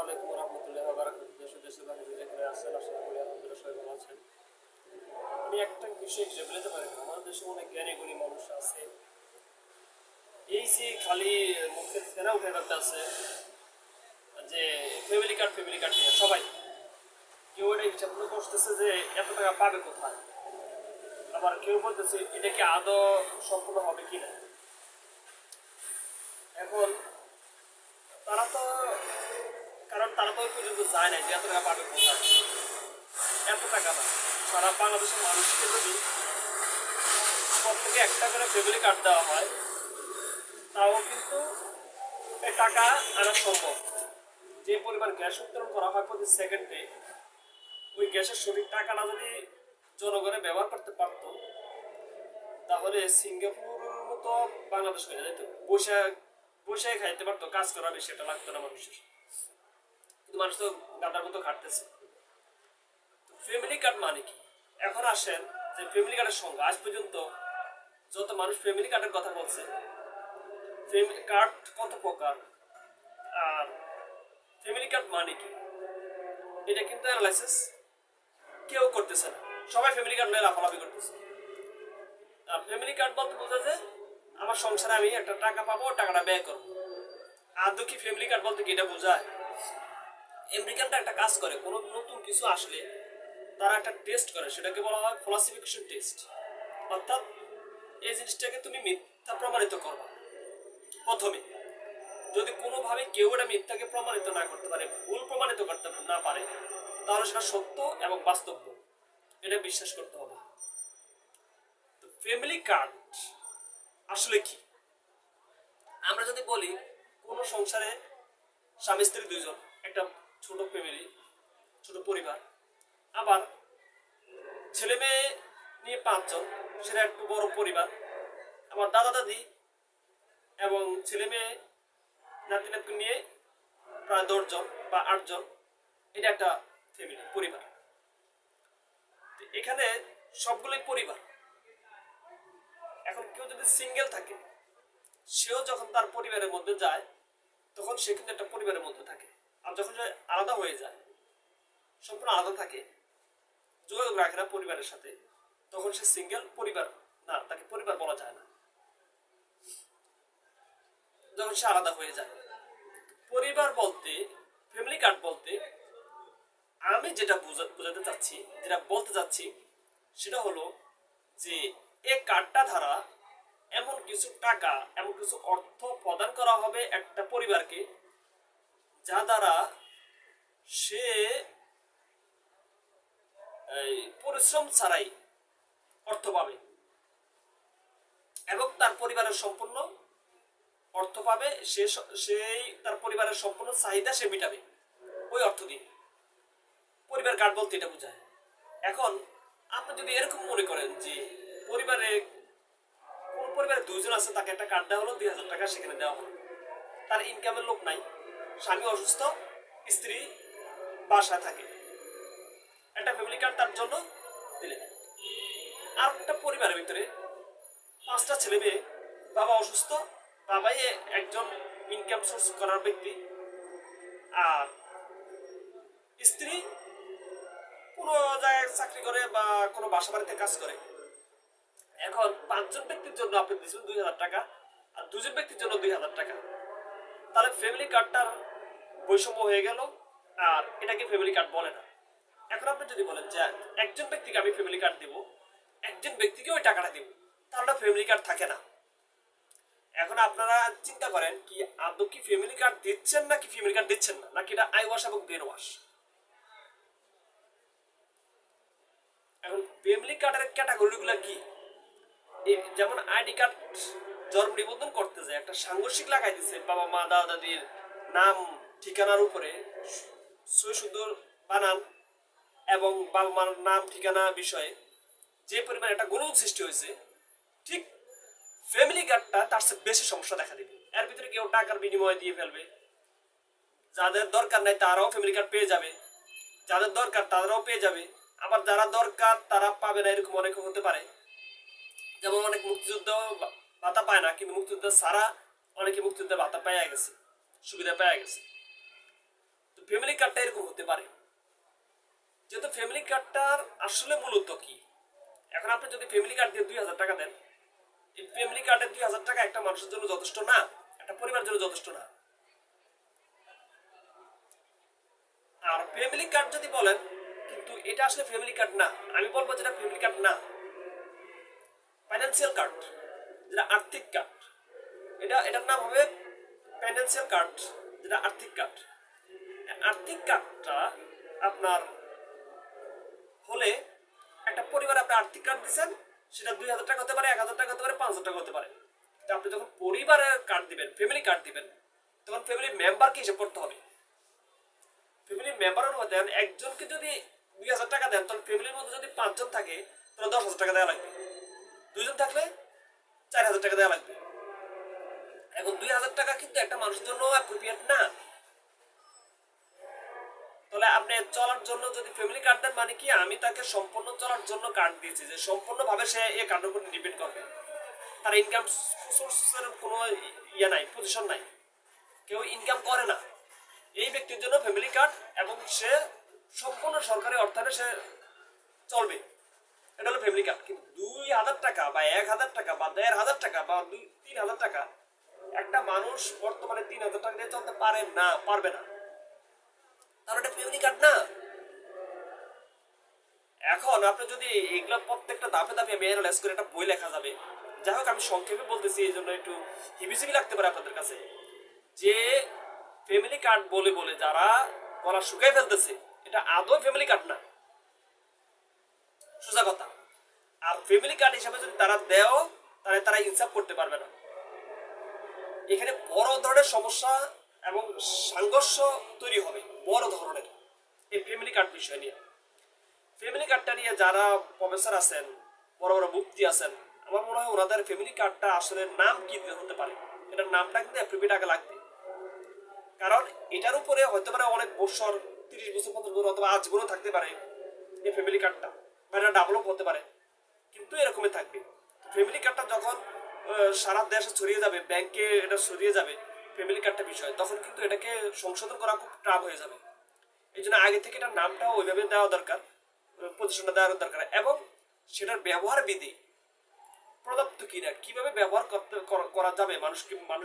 আলাইকুম রহমতুল্লাহ বারাকাতুহু। দেশে দেশে বাইরে যেখানে আছেন আশা করি আলহামদুলিল্লাহ সবাই ভালো আছেন। আমি একটা বিষয় হিসেবে বলতে পারি না, আমাদের দেশে অনেক জ্ঞানী গুণী মানুষ আছে। এই যে খালি মুখের ফেরা উঠে বেড়াতে আছে যে ফ্যামিলি কার্ড নিয়ে সবাই কেউ এটা হিসাব করে বসতেছে যে এত টাকা পাবে কোথায়, আবার কেউ বলতেছে এটা কি আদৌ সম্পূর্ণ হবে কি না। এখন তারা তো তারা তো ওই পর্যন্ত যায় না যে এত টাকা পাবে কোথায়। এত টাকা না, সারা বাংলাদেশের মানুষকে যদি প্রত্যেকে একটা করে ফ্যামিলি কার্ড দেওয়া হয় তাও কিন্তু এই টাকা আনা সম্ভব। যে পরিমাণ গ্যাস উত্তোলন করা হয় প্রতি সেকেন্ডে, ওই গ্যাসের সঠিক টাকাটা যদি জনগণে ব্যবহার করতে পারতো তাহলে সিঙ্গাপুরের মতো বাংলাদেশ হয়ে যেত। বসে খাইতে পারতো, কাজ করা বেশি এটা লাগতো না মানুষের। কিন্তু মানুষ তো গাদার মতো খাটতেছে। ফ্যামিলি কার্ড মানে কি? এখন আসেন যে ফ্যামিলি কার্ডের সঙ্গে আজ পর্যন্ত যত মানুষ ফ্যামিলি কার্ডের কথা বলছে, ফ্যামিলি কার্ড কত প্রকার আর ফ্যামিলি কার্ড মানে কি, এটা কিন্তু অ্যানালাইসিস কেউ করতেছে না। সবাই ফ্যামিলি কার্ড নিয়ে লাফালাফি করতেছে। আর ফ্যামিলি কার্ড বলতে বোঝা যায় আমার সংসারে আমি একটা টাকা পাবো, টাকাটা ব্যয় করবো। আদৌ কি ফ্যামিলি কার্ড বলতে কি এটা বোঝায়? আমেরিকানটা একটা কাজ করে, কোনো নতুন কিছু আসলে তারা একটা টেস্ট করে, সেটাকে বলা হয় ফলসিফিকেশন টেস্ট। অর্থাৎ এই জিনিসটাকে তুমি মিথ্যা প্রমাণিত করবা প্রথমে। যদি কোনোভাবে কেউ এটা মিথ্যাকে প্রমাণিত না করতে পারে, ভুল প্রমাণিত করতে না পারে, তাহলে সেটা সত্য এবং বাস্তব, এটা বিশ্বাস করতে হবে। তো ফ্যামিলি কার্ড আসলে কি? আমরা যদি বলি কোনো সংসারে স্বামী স্ত্রী দুইজন, একটা ছোট ফ্যামিলি, ছোট পরিবার, আবার ছেলে মেয়ে নিয়ে 5 জন, সেটা একটু বড় পরিবার, আবার দাদা দাদি এবং ছেলে মেয়ে নাতি নাতনি নিয়ে প্রায় 10 জন বা 8 জন, এটা একটা ফ্যামিলি পরিবার। এখানে সবগুলোই পরিবার। এখন কেউ যদি সিঙ্গেল থাকে, সেও যখন তার পরিবারের মধ্যে যায় তখন সে কিন্তু একটা পরিবারের মধ্যে থাকে। আর যখন সে আলাদা হয়ে যায়, সম্পূর্ণ আলাদা থাকে, যোগাযোগ রাখে না পরিবারের সাথে, তখন সে সিঙ্গেল পরিবার না, তাকে পরিবার বলা যায় না। যখন সে আলাদা হয়ে যায়, পরিবার বলতে, ফ্যামিলি কার্ড বলতে আমি যেটা বোঝাতে চাচ্ছি, যেটা বলতে চাচ্ছি, সেটা হলো যে এই কার্ডটা দ্বারা এমন কিছু টাকা, এমন কিছু অর্থ প্রদান করা হবে একটা পরিবারকে, যা দ্বারা সে পরিশ্রম ছাড়াই অর্থ পাবে এবং তার পরিবারের সম্পূর্ণ অর্থ পাবে। সেই তার পরিবারের সম্পূর্ণ চাহিদা সে মিটাবে ওই অর্থ দিয়ে। পরিবার কার্ড বলতে এটা বোঝায়। এখন আপনি যদি এরকম মনে করেন যে কোন পরিবারে 2 জন আছে, তাকে একটা কার্ড দেওয়া হলো, 2000 টাকা সেখানে দেওয়া হলো, তার ইনকামের লোক নাই, স্বামী অসুস্থ, স্ত্রী বাসায় থাকে, একটা ফ্যামিলি কার্ড তার জন্য দিলেন। আর একটা পরিবারের ভিতরে 5টা ছেলে মেয়ে, বাবা অসুস্থ, বাবাই একজন ইনকাম সোর্স করার ব্যক্তি, আর স্ত্রী কোনো জায়গায় চাকরি করে বা কোনো বাসা বাড়িতে কাজ করে। এখন 5 জন ব্যক্তির জন্য আপনি দিচ্ছেন 2000 টাকা, আর 2 জন ব্যক্তির জন্য 2000 টাকা। তাহলে ফ্যামিলি কার্ডটার বৈষম্য হয়ে গেল, আর এটাকে ফ্যামিলি কার্ড বলে না। এখন আপনি যদি বলেন যে একজন ব্যক্তিকে আমি ফ্যামিলি কার্ড দিব, একজন ব্যক্তিকে ওই টাকাটা দিব, তাহলে ফ্যামিলি কার্ড থাকে না। এখন আপনারা চিন্তা করেন কি আদৌ কি ফ্যামিলি কার্ড দিচ্ছেন নাকি ফ্যামিলি কার্ড দিচ্ছেন না, নাকি এটা আই ওয়াশ এবং ব্রেন ওয়াশ। এখন ফ্যামিলি কার্ডের ক্যাটাগরিগুলো কি? যেমন আইডি কার্ড জন্ম নিবন্ধন করতে যায়, একটা সাংঘর্ষিক লাগাই দিচ্ছে বাবা মা দাদা দাদির নাম ঠিকানার উপরে, সই সুন্দর বানান এবং বাবা মার নাম ঠিকানা বিষয়ে যে পরিমাণ একটা গোলযোগ সৃষ্টি হয়েছে, ঠিক ফ্যামিলি কার্ডটা তার চেয়ে বেশি সমস্যা দেখা দিবে। এর ভিতরে কেউ টাকার বিনিময়ে দিয়ে ফেলবে, যাদের দরকার নাই তারাও ফ্যামিলি কার্ড পেয়ে যাবে, যাদের দরকার তারাও পেয়ে যাবে, আবার যারা দরকার তারা পাবে না, এরকম অনেক হতে পারে। যেমন অনেক মুক্তিযুদ্ধ ভাতা পায় না, কিন্তু মুক্তিযুদ্ধ ছাড়া অনেকে মুক্তিযুদ্ধের ভাতা পেয়ে গেছে, সুবিধা পেয়ে গেছে। তো ফ্যামিলি কার্ডটা এরকম হতে পারে, যেহেতু ফ্যামিলি কার্ডটার আসলে মূলত কি, এখন আপনি যদি ফ্যামিলি কার্ড দিয়ে 2000 টাকা দেন, এই ফ্যামিলি কার্ডের 2000 টাকা একটা মানুষের জন্য যথেষ্ট না, একটা পরিবারের জন্য যথেষ্ট না। আর ফ্যামিলি কার্ড যদি বলেন, কিন্তু এটা আসলে ফ্যামিলি কার্ড না, আমি বলবো যেটা ফ্যামিলি কার্ড না, ফাইন্যান্সিয়াল কার্ড, যেটা আর্থিক কার্ড, এটার নাম হবে ফাইন্যান্সিয়াল কার্ড, যেটা আর্থিক কার্ড। আর্থিক কার্ডটা আপনার হলে একটা পরিবারে আপনি আর্থিক কার্ড দিচ্ছেন, সেটা 2000 টাকা হতে পারে, 1000 টাকা হতে পারে, 5000 টাকা হতে পারে। তো আপনি যখন পরিবারের কার্ড দিবেন, ফ্যামিলি কার্ড দিবেন, তখন ফ্যামিলি মেম্বারকে হিসাব করতে হবে। ফ্যামিলি মেম্বার অনুপাতে একজনকে যদি 2000 টাকা দেন, তাহলে ফ্যামিলির মধ্যে যদি 5 জন থাকে তাহলে 10,000 টাকা দেওয়া লাগবে, 2 জন থাকলে 4,000 টাকা দেওয়া লাগবে। এখন 2000 টাকা কিন্তু একটা মানুষের জন্য অ্যাপ্রোপ্রিয়েট না। তাহলে আপনি চলার জন্য যদি ফ্যামিলি কার্ড দেন, মানে কি আমি তাকে সম্পূর্ণ চলার জন্য কার্ড দিয়েছি, যে সম্পূর্ণভাবে সে এই কার্ডের উপর ডিপেন্ড করবে, তার ইনকাম সোর্সের কোনো ইয়ে নাই, পজিশন নাই, কেউ ইনকাম করে না এই ব্যক্তির জন্য ফ্যামিলি কার্ড, এবং সে সম্পূর্ণ সরকারি অর্থায়নে সে চলবে, এটা হলো ফ্যামিলি কার্ড। কিন্তু 2000 টাকা বা 1000 টাকা বা 1500 টাকা বা 3000 টাকা একটা মানুষ বর্তমানে 3000 টাকা দিয়ে চলতে পারবে না, তাহলে এটা ফ্যামিলি কার্ড না। এখন আপনি যদি এগুলো প্রত্যেকটা ধাপে ধাপে আমি অ্যানালাইজ করে একটা বই লেখা যাবে। যাই হোক, আমি সংক্ষেপে বলতেছি, এই জন্য একটু হিবিজিবি লাগতে পারে আপনাদের কাছে, যে ফ্যামিলি কার্ড বলে বলে যারা গলা শুকাই ফেলতেছে, এটা আদৌ ফ্যামিলি কার্ড না, সোজা কথা। আর ফ্যামিলি কার্ড হিসাবে যদি তারা দেও, তাহলে তারা ইনসাফ করতে পারবে না। এখানে বড় ধরনের সমস্যা এবং সংঘর্ষ তৈরি হবে, বড় ধরনের, এই ফ্যামিলি কার্ড বিষয় নিয়ে। ফ্যামিলি কার্ডটা নিয়ে যারা প্রফেসর আছেন, বড় বড় মুফতি আছেন, আমার মনে হয় ওনাদের ফ্যামিলি কার্ডটা আসলে নাম কি হতে পারে, এটার নামটা কিন্তু অ্যাপ্রোপ্রিয়েট আগে লাগবে। কারণ এটার উপরে হয়তো পারে অনেক বছর, 30 বছর 50 বছর অথবা আজীবনও থাকতে পারে এই ফ্যামিলি কার্ডটা, বা এটা ডেভেলপ হতে পারে, কিন্তু এরকমই থাকবে। ফ্যামিলি কার্ডটা যখন সারা দেশে ছড়িয়ে যাবে, ব্যাংকে এটা ছড়িয়ে যাবে ফ্যামিলি কার্ডটা বিষয়, তখন কিন্তু এটাকে সংশোধন করা খুব টাফ হয়ে যাবে। এই জন্য আগে থেকে এটার নামটা ওইভাবে দেওয়া দরকার, পজিশনটা দেওয়ার দরকার, এবং সেটার ব্যবহার বিধি প্রদত্ত কিনা, কিভাবে ব্যবহার করা যাবে, মানুষ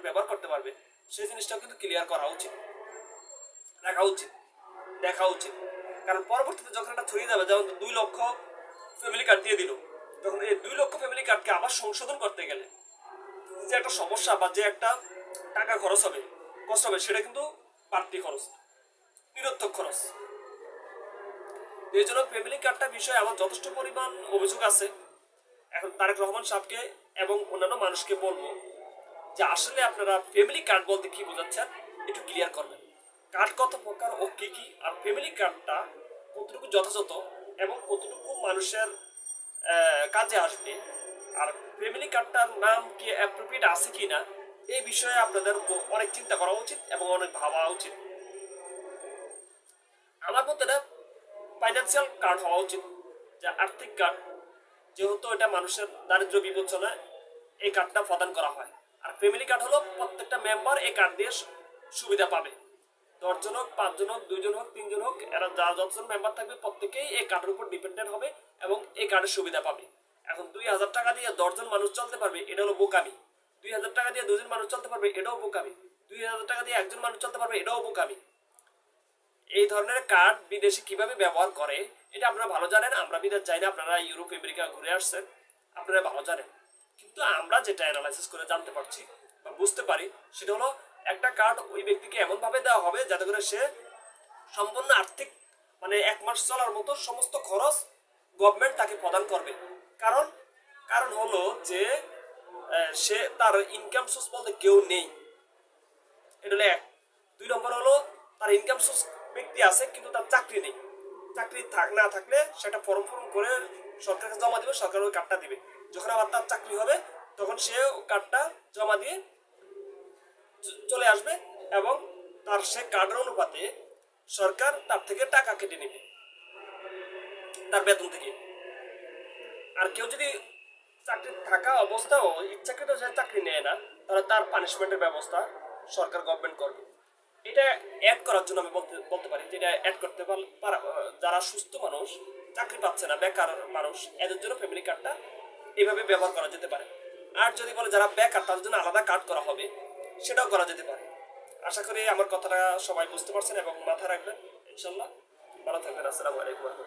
ব্যবহার করতে পারবে, সেই জিনিসটাও কিন্তু ক্লিয়ার করা উচিত, রাখা উচিত, দেখা উচিত। কারণ পরবর্তীতে যখন এটা ছড়িয়ে যাবে, যেমন 2 লক্ষ ফ্যামিলি কার্ড দিয়ে দিল, তখন এই 2 লক্ষ ফ্যামিলি কার্ডকে আবার সংশোধন করতে গেলে যে একটা সমস্যা বা যে একটা টাকা খরচ হবে, কষ্ট হবে, সেটা কিন্তু বাড়তি খরচ, নিরর্থক খরচ। এই জন্য ফ্যামিলি কার্ডটা বিষয়ে আমার যথেষ্ট পরিমাণ অভিযোগ আছে। এখন তারেক রহমান সাহেবকে এবং অন্যান্য মানুষকে বলবো যে আসলে আপনারা ফ্যামিলি কার্ড বলতে কি বোঝাচ্ছেন একটু ক্লিয়ার করবেন, কার্ড কত প্রকার ও কি কি, আর ফ্যামিলি কার্ডটা কতটুকু যথাযথ এবং কতটুকু মানুষের কাজে আসবে, আর ফ্যামিলি কার্ডটার নাম কি অ্যাপ্রোপ্রিয়েট আছে কি না, এই বিষয়ে আপনাদের অনেক চিন্তা করা উচিত এবং অনেক ভাবা উচিত। আমার মতে এটা ফাইন্যান্সিয়াল কার্ড হওয়া উচিত, যে আর্থিক কার্ড, যেহেতু এটা মানুষের দারিদ্র্য বিবেচনায় এই কার্ডটা প্রদান করা হয়। আর ফ্যামিলি কার্ড হলো প্রত্যেকটা মেম্বার এই কার্ড দিয়ে সুবিধা পাবে, 10 জন হোক, 5 জন হোক, 2 জন হোক, 3 জন হোক, এরা যতজন মেম্বার থাকবে প্রত্যেকেই এই কার্ডের উপর ডিপেন্ডেন্ট হবে এবং এই কার্ডের সুবিধা পাবে। এখন 2000 টাকা দিয়ে 10 জন মানুষ চলতে পারবে, এটা হলো বোকামি। 2000 টাকা দিয়ে 2 জন মানুষ চলতে পারবে, এটাও বোকামি। 2000 টাকা দিয়ে 1 জন মানুষ চলতে পারবে, এটাও বোকামি। এই ধরনের কার্ড বিদেশে কিভাবে ব্যবহার করে এটা আপনারা ভালো জানেন। আমরা বিদেশ যাই না, আপনারা ইউরোপ আমেরিকা ঘুরে আসছেন, আপনারা ভালো জানেন। কিন্তু আমরা যেটা অ্যানালাইসিস করে জানতে পারছি বা বুঝতে পারি, সেটা হলো একটা কার্ড ওই ব্যক্তিকে এমন ভাবে দেওয়া হবে যাতে করে সে সম্পূর্ণ আর্থিক, মানে 1 মাস চলার মতো সমস্ত খরচ গভর্নমেন্ট তাকে প্রদান করবে। কারণ কারণ হলো যে সে তার ইনকাম সোর্স বলতে কেউ নেই, এটা হলো 1। 2 নম্বর হলো তার ইনকাম সোর্স ব্যক্তি আছে কিন্তু তার চাকরি নেই, চাকরি না থাকলে সেটা ফর্ম করে সরকারকে জমা দিবে, সরকার ওই কার্ডটা দিবে। যখন আবার তার চাকরি হবে তখন সে কার্ডটা জমা দিয়ে চলে আসবে এবং তার সে কার্ডের অনুপাতে সরকার তার থেকে টাকা কেটে নেবে তার বেতন থেকে। আর কেউ যদি চাকরি থাকা অবস্থাও ইচ্ছাকৃত সে চাকরি নেয় না, তাহলে তার পানিশমেন্টের ব্যবস্থা সরকার গভর্নমেন্ট করবে। এটা অ্যাড করার জন্য আমি বলতে পারি যে এটা অ্যাড করতে যারা সুস্থ মানুষ, চাকরি পাচ্ছে না, বেকার মানুষ, এদের জন্য ফ্যামিলি কার্ডটা এইভাবে ব্যবহার করা যেতে পারে। আর যদি বলে যারা বেকার তাদের জন্য আলাদা কার্ড করা হবে, সেটাও করা যেতে পারে। আশা করি আমার কথাটা সবাই বুঝতে পারছেন এবং মাথায় রাখবেন। ইনশাল্লাহ ভালো থাকবেন। আসসালামু আলাইকুম।